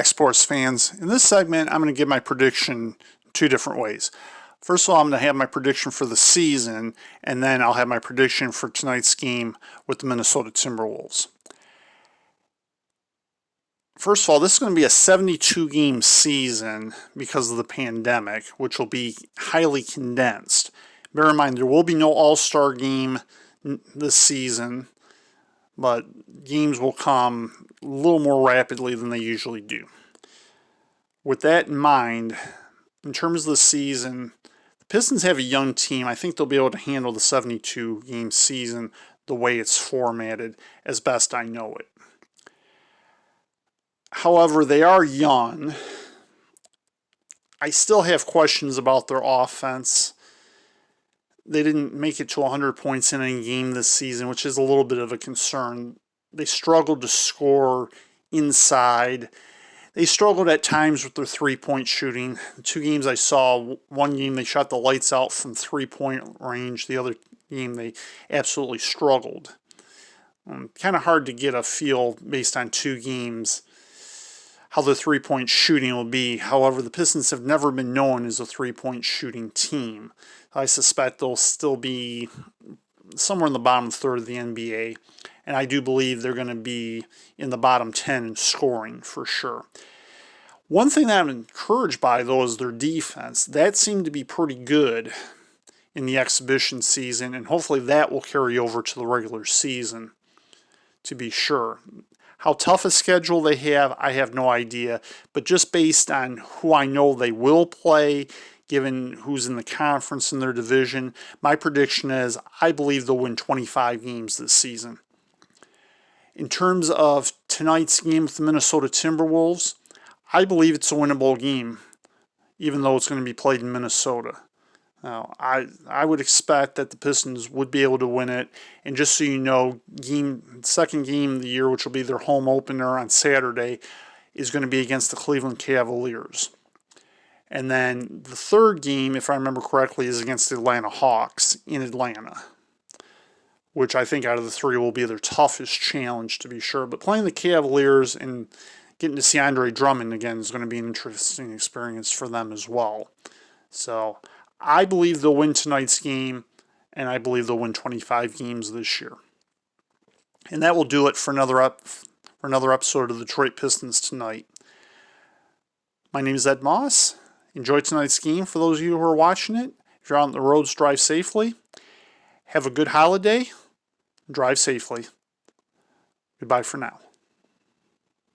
Sports fans. In this segment, I'm going to give my prediction two different ways. First of all, I'm going to have my prediction for the season, and then I'll have my prediction for tonight's game with the Minnesota Timberwolves. First of all, this is going to be a 72-game season because of the pandemic, which will be highly condensed. Bear in mind, there will be no All-Star game this season, but games will come a little more rapidly than they usually do. With that in mind, in terms of the season, the Pistons have a young team. I think they'll be able to handle the 72-game season the way it's formatted, as best I know it. However, they are young. I still have questions about their offense. They didn't make it to 100 points in a game this season, which is a little bit of a concern. They struggled to score inside. They struggled at times with their three-point shooting. The two games I saw, one game they shot the lights out from three-point range. The other game they absolutely struggled. Kind of hard to get a feel based on two games how the three-point shooting will be. However, the Pistons have never been known as a three-point shooting team. I suspect they'll still be somewhere in the bottom third of the NBA. And I do believe they're going to be in the bottom 10 in scoring for sure. One thing that I'm encouraged by, though, is their defense. That seemed to be pretty good in the exhibition season, and hopefully that will carry over to the regular season, to be sure. How tough a schedule they have, I have no idea. But just based on who I know they will play, given who's in the conference in their division, my prediction is I believe they'll win 25 games this season. In terms of tonight's game with the Minnesota Timberwolves, I believe it's a winnable game, even though it's going to be played in Minnesota. Now, I would expect that the Pistons would be able to win it. And just so you know, second game of the year, which will be their home opener on Saturday, is going to be against the Cleveland Cavaliers. And then the third game, if I remember correctly, is against the Atlanta Hawks in Atlanta, which I think out of the three will be their toughest challenge, to be sure. But playing the Cavaliers and getting to see Andre Drummond again is going to be an interesting experience for them as well. So I believe they'll win tonight's game, and I believe they'll win 25 games this year. And that will do it for another episode of the Detroit Pistons Tonight. My name is Ed Moss. Enjoy tonight's game for those of you who are watching it. If you're out on the roads, drive safely. Have a good holiday. Drive safely. Goodbye for now.